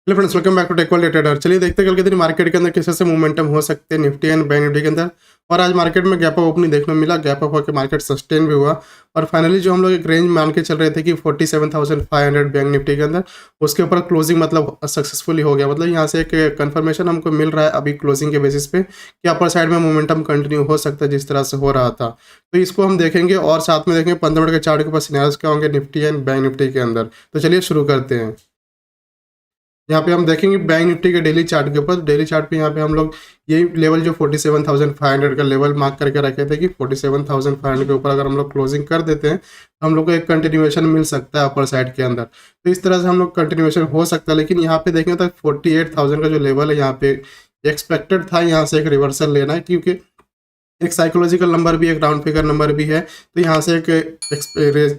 Hello friends, welcome back to tech world trader. चलिए देखते हैं कल के दिन मार्केट के अंदर किस तरह से मूवमेंटम हो सकते हैं निफ्टी एंड बैंक निफ्टी के अंदर। और आज मार्केट में गैप अप ओपनिंग देखने को मिला, गैप अप होकर मार्केट सस्टेन भी हुआ और फाइनली जो हम लोग एक रेंज मान के चल रहे थे कि 47,500 बैंक निफ्टी के अंदर, उसके ऊपर क्लोजिंग मतलब सक्सेसफुली हो गया। मतलब यहाँ से एक कंफर्मेशन हमको मिल रहा है अभी क्लोजिंग के बेसिस पे कि अपर साइड में मोमेंटम कंटिन्यू हो सकता है जिस तरह से हो रहा था। तो इसको हम देखेंगे और साथ में देखेंगे 15 मिनट के चार्ट के ऊपर सिनेरियोस क्या होंगे निफ्टी एंड बैंक निफ्टी के अंदर। तो चलिए शुरू करते हैं। यहाँ पे हम देखेंगे बैंक निफ्टी के डेली चार्ट के ऊपर। डेली चार्ट पे यहाँ पे हम लोग यही लेवल जो 47,500 का लेवल मार्क करके रखे थे कि 47,500 के ऊपर अगर हम लोग क्लोजिंग कर देते हैं तो हम लोग को एक कंटिन्यूएशन मिल सकता है अपर साइड के अंदर। तो इस तरह से हम लोग कंटिन्यूएशन हो सकता है, लेकिन यहाँ पे देखेंगे तो 48,000 का जो लेवल है यहाँ पे एक्सपेक्टेड था यहाँ से एक रिवर्सल लेना है, क्योंकि एक साइकोलॉजिकल नंबर भी, एक राउंड फिगर नंबर भी है। तो यहाँ से एक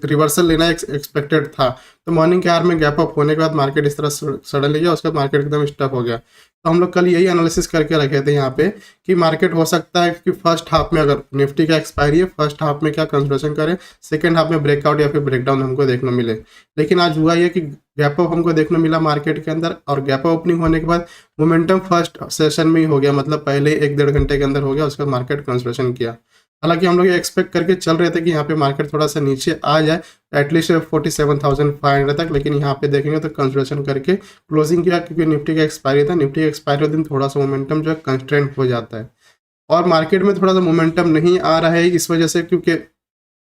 रिवर्सल लेना एक्सपेक्टेड था। तो मॉर्निंग के आवर में गैप अप होने के बाद मार्केट इस तरह सडनली गया, उसके बाद मार्केट एकदम स्टक हो गया। तो हम लोग कल यही एनालिसिस करके रखे थे यहाँ पे कि मार्केट हो सकता है कि फर्स्ट हाफ में अगर निफ्टी का एक्सपायरी है, फर्स्ट हाफ में क्या कंसोलिडेशन करे, सेकंड हाफ में ब्रेकआउट या फिर ब्रेकडाउन हमको देखने मिले। लेकिन आज हुआ ये कि गैप अप हमको देखने मिला मार्केट के अंदर, और गैप अप ओपनिंग होने के बाद मोमेंटम फर्स्ट सेशन में ही हो गया, मतलब पहले 1-1.5 घंटे के अंदर हो गया। उसके बाद मार्केट कंसोलिडेशन किया। हालांकि हम लोग ये एक्सपेक्ट करके चल रहे थे कि यहाँ पे मार्केट थोड़ा सा नीचे आ जाए एटलीस्ट 47,500 तक, लेकिन यहाँ पे देखेंगे तो कंसोलिडेशन करके क्लोजिंग किया, क्योंकि निफ्टी का एक्सपायरी था। निफ्टी का एक्सपायरी दिन थोड़ा सा मोमेंटम जो है कंस्ट्रेंट हो जाता है, और मार्केट में थोड़ा सा मोमेंटम नहीं आ रहा है इस वजह से, क्योंकि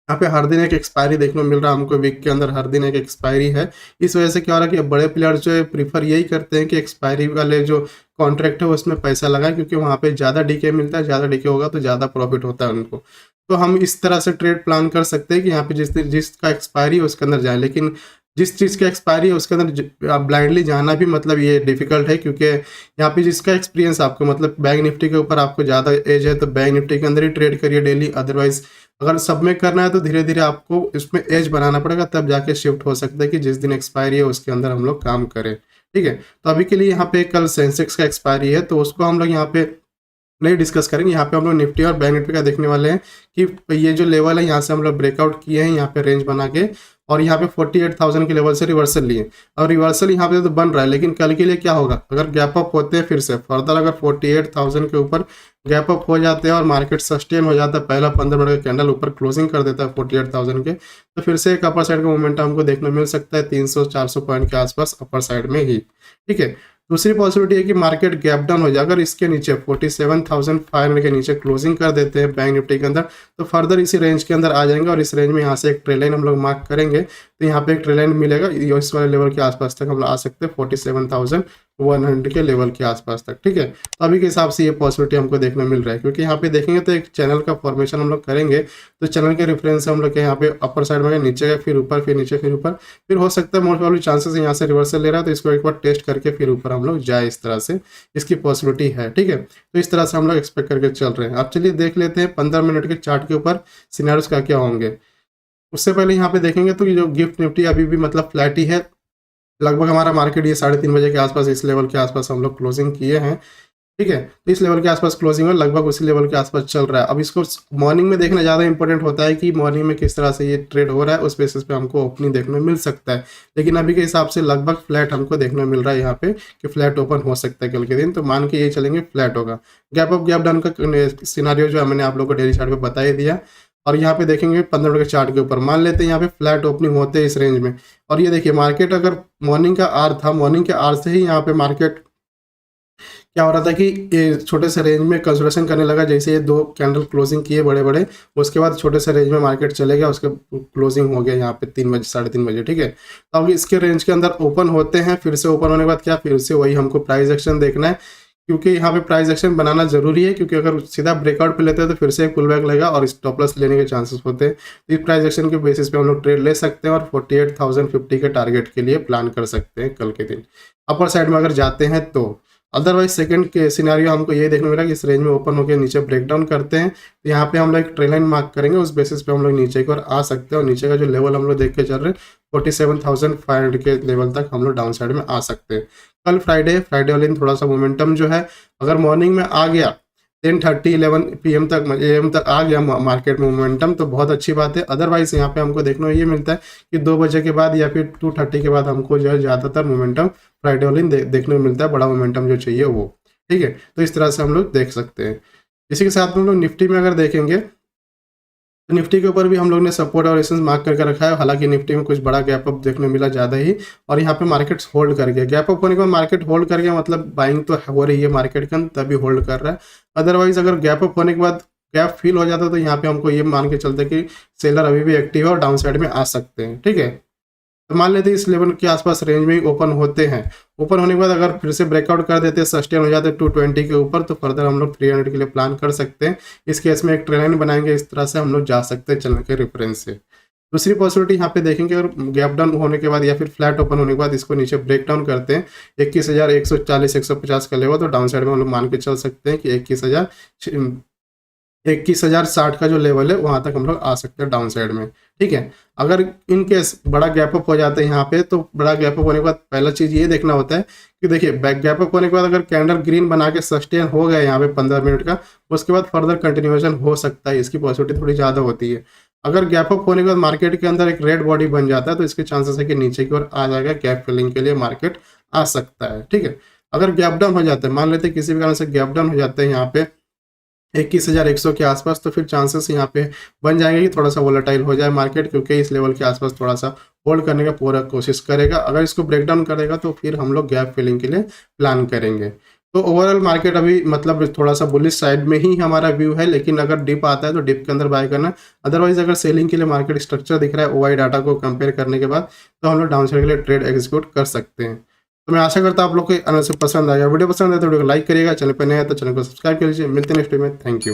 यहाँ पे हर दिन एक एक्सपायरी देखने को मिल रहा है हमको। वीक के अंदर हर दिन एक एक्सपायरी है। इस वजह से क्या हो रहा है कि बड़े प्लेयर्स जो है प्रीफर यही करते हैं कि एक्सपायरी वाले जो कॉन्ट्रैक्ट है उसमें पैसा लगाए, क्योंकि वहाँ पे ज़्यादा डीके मिलता है, ज़्यादा डीके होगा तो ज़्यादा प्रॉफिट होता है उनको। तो हम इस तरह से ट्रेड प्लान कर सकते हैं कि यहाँ पे जिसका एक्सपायरी है उसके अंदर जाए, लेकिन जिस चीज़ की एक्सपायरी है उसके अंदर आप ब्लाइंडली जाना भी मतलब ये डिफिकल्ट है, क्योंकि यहाँ पे जिसका एक्सपीरियंस आपको मतलब बैंक निफ्टी के ऊपर आपको ज़्यादा एज है तो बैंक निफ्टी के अंदर ही ट्रेड करिए डेली। अदरवाइज अगर सब में करना है तो धीरे धीरे आपको इसमें एज बनाना पड़ेगा, तब जाके शिफ्ट हो सकता है कि जिस दिन एक्सपायरी है उसके अंदर हम लोग काम करें। ठीक है, तो अभी के लिए यहाँ पे कल सेंसेक्स का एक्सपायरी है तो उसको हम लोग यहाँ पे नहीं डिस्कस करेंगे। यहाँ पे हम लोग निफ्टी और बैंक निफ्टी का देखने वाले हैं कि ये जो लेवल है यहाँ से हम लोग ब्रेकआउट किए हैं यहाँ पे रेंज बना के, और यहाँ पे 48,000 के लेवल से रिवर्सल लिए, और रिवर्सल यहाँ पे तो बन रहा है। लेकिन कल के लिए क्या होगा, अगर गैप अप होते हैं फिर से फर्दर, अगर 48,000 के ऊपर गैप अप हो जाते हैं और मार्केट सस्टेन हो जाता है, पहला 15 मिनट का कैंडल ऊपर क्लोजिंग कर देता है 48,000 के, तो फिर से एक अपर साइड का मोमेंटम हमको देखने मिल सकता है 300-400 पॉइंट के आसपास अपर साइड में ही। ठीक है, दूसरी पॉसिबिलिटी है कि मार्केट गैप डाउन हो जाए। अगर इसके नीचे 47,500 के नीचे क्लोजिंग कर देते हैं बैंक निफ्टी के अंदर, तो फर्दर इसी रेंज के अंदर आ जाएंगे, और इस रेंज में यहाँ से एक ट्रेल लाइन हम लोग मार्क करेंगे। तो यहाँ पे एक ट्रेल लाइन मिलेगा, इस वाले लेवल के आसपास तक हम लोग आ सकते हैं 47,100 के लेवल के आसपास तक। ठीक है, तो अभी के हिसाब से ये पॉसिबिलिटी हमको देखने मिल रहा है, क्योंकि यहाँ पे देखेंगे तो एक चैनल का फॉर्मेशन हम लोग करेंगे। तो चैनल के रेफरेंस से हम लोग यहाँ पे अपर साइड में नीचे गए, फिर ऊपर, फिर नीचे, फिर ऊपर, फिर हो सकता है मोस्ट प्रॉबेबली चांसेस यहाँ से रिवर्सल ले रहा है, तो इसको एक बार टेस्ट करके फिर ऊपर हम लोग जाए, इस तरह से इसकी पॉसिबिलिटी है। ठीक है, तो इस तरह से हम लोग एक्सपेक्ट करके चल रहे हैं। अब चलिए देख लेते हैं 15 मिनट के चार्ट के ऊपर सिनेरियोस क्या क्या होंगे। उससे पहले यहाँ पे देखेंगे तो ये जो गिफ्ट निफ्टी अभी भी मतलब फ्लैट ही है। लगभग हमारा मार्केट ये 3:30 बजे के आसपास इस लेवल के आसपास हम लोग क्लोजिंग किए हैं। ठीक है, तो इस लेवल के आसपास क्लोजिंग है, लगभग उसी लेवल के आसपास चल रहा है। अब इसको मॉर्निंग में देखना ज़्यादा इंपॉर्टेंट होता है कि मॉर्निंग में किस तरह से ये ट्रेड हो रहा है, उस बेसिस पे हमको ओपनिंग देखने मिल सकता है। लेकिन अभी के हिसाब से लगभग फ्लैट हमको देखने मिल रहा है यहाँ पे कि फ्लैट ओपन हो सकता है कल के दिन, तो मान के ये चलेंगे फ्लैट होगा। गैप अप गैप डाउन का सिनारियो जो है मैंने आप लोग को डेली चार्ट पे बता ही दिया। और यहाँ पे देखेंगे 15 मिनट के चार्ट के ऊपर, मान लेते हैं यहाँ पे फ्लैट ओपनिंग होते हैं इस रेंज में, और ये देखिए मार्केट अगर मॉर्निंग का आर था, मॉर्निंग के आर से ही यहाँ पे मार्केट क्या हो रहा था कि ये छोटे से रेंज में कंसोलिडेशन करने लगा। जैसे ये 2 कैंडल क्लोजिंग किए बड़े बड़े, उसके बाद छोटे से रेंज में मार्केट चले गया, उसके क्लोजिंग हो गया यहाँ पे 3 बजे 3:30 बजे। ठीक है, तो अब इसके रेंज के अंदर ओपन होते हैं, फिर से ओपन होने के बाद क्या, फिर से वही हमको प्राइस एक्शन देखना है, क्योंकि यहाँ पे प्राइस एक्शन बनाना जरूरी है, क्योंकि अगर सीधा ब्रेकआउट पे लेते हैं तो फिर से एक पुल बैक लगेगा और स्टॉप लॉस लेने के चांसेस होते हैं। तो इस प्राइस एक्शन के बेसिस पे हम लोग ट्रेड ले सकते हैं और 48,050 के टारगेट के लिए प्लान कर सकते हैं कल के दिन अपर साइड में अगर जाते हैं तो। अदरवाइज सेकंड के सिनारियो हमको ये देखने मिला कि इस रेंज में ओपन होकर नीचे ब्रेकडाउन करते हैं, तो यहाँ पे हम लोग एक ट्रेल लाइन मार्क करेंगे, उस बेसिस पे हम लोग नीचे की ओर आ सकते हैं, और नीचे का जो लेवल हम लोग देख के चल रहे हैं 47,500 के लेवल तक हम लोग डाउन साइड में आ सकते हैं। कल फ्राइडे वाले दिन थोड़ा सा मोमेंटम जो है अगर मॉर्निंग में आ गया 10:30 11 PM तक AM तक आ गया मार्केट में मोमेंटम, तो बहुत अच्छी बात है। अदरवाइज यहाँ पे हमको देखने को ये मिलता है कि 2 बजे के बाद या फिर 2:30 के बाद हमको जो है ज़्यादातर मोमेंटम फ्राइडे वाले दिन देखने को मिलता है, बड़ा मोमेंटम जो चाहिए वो। ठीक है, तो इस तरह से हम लोग देख सकते हैं। इसी के साथ में हम लोग निफ्टी में अगर देखेंगे तो निफ्टी के ऊपर भी हम लोग ने सपोर्ट और रेजिस्टेंस मार्क करके रखा है। हालांकि निफ्टी में कुछ बड़ा गैप अप देखने को मिला ज़्यादा ही, और यहाँ पे मार्केट होल्ड कर गया। गैप अप होने के बाद मार्केट होल्ड कर गया, मतलब बाइंग तो हो रही है मार्केट के अंदर, तभी होल्ड कर रहा है। अदरवाइज अगर गैप अप होने के बाद गैप फिल हो जाता तो यहाँ पे हमको ये मान के चलते कि सेलर अभी भी एक्टिव है और डाउन साइड में आ सकते हैं। ठीक है, तो मान लेते हैं इस लेवल के आसपास रेंज में ओपन होते हैं। ओपन होने के बाद अगर फिर से ब्रेकआउट कर देते हैं, सस्टेन हो जाते हैं 220 के ऊपर, तो फर्दर हम लोग 300 के लिए प्लान कर सकते हैं। इस केस में एक ट्रेन लाइन बनाएंगे, इस तरह से हम लोग जा सकते हैं चलने के रेफरेंस से। दूसरी पॉसिबिलिटी यहाँ पे देखेंगे, अगर गैप डाउन होने के बाद या फिर फ्लैट ओपन होने के बाद इसको नीचे ब्रेक डाउन करते हैं 21,140-150 का लेवल, तो डाउन साइड में हम लोग मान के चल सकते हैं कि 21,060 का जो लेवल है वहां तक हम लोग आ सकते हैं डाउन साइड में। ठीक है, अगर इन केस बड़ा गैप अप हो जाता है यहाँ पे, तो बड़ा गैप अप होने के बाद पहला चीज ये देखना होता है कि देखिए बैक गैप अप होने के बाद अगर कैंडल ग्रीन बना के सस्टेन हो गया यहाँ पे 15 मिनट का, उसके बाद फर्दर कंटिन्यूएशन हो सकता है, इसकी पॉसिबिलिटी थोड़ी ज़्यादा होती है। अगर गैप अप होने के बाद मार्केट के अंदर एक रेड बॉडी बन जाता है, तो इसके चांसेस है कि नीचे की ओर आ जाएगा, गैप फिलिंग के लिए मार्केट आ सकता है। ठीक है, अगर गैप डाउन हो जाता है, मान लेते हैं किसी भी कारण से गैप डाउन हो जाता है यहाँ पे 21,100 के आसपास, तो फिर चांसेस यहाँ पे बन जाएंगे कि थोड़ा सा वोलेटाइल हो जाए मार्केट, क्योंकि इस लेवल के आसपास थोड़ा सा होल्ड करने का पूरा कोशिश करेगा। अगर इसको ब्रेक डाउन करेगा तो फिर हम लोग गैप फिलिंग के लिए प्लान करेंगे। तो ओवरऑल मार्केट अभी मतलब थोड़ा सा बुलिश साइड में ही हमारा व्यू है, लेकिन अगर डिप आता है तो डिप के अंदर बाय करना। अदरवाइज अगर सेलिंग के लिए मार्केट स्ट्रक्चर दिख रहा है ओआई डाटा को कंपेयर करने के बाद, तो हम लोग डाउन साइड के लिए ट्रेड एग्जीक्यूट कर सकते हैं। तो मैं आशा करता हूँ आप लोग को एनालिसिस पसंद आएगा। वीडियो पसंद आए तो वीडियो को लाइक करिएगा, चैनल पर नया है तो चैनल को सब्सक्राइब कर लीजिए। मिलते हैं नेक्स्ट वीडियो में, थैंक यू।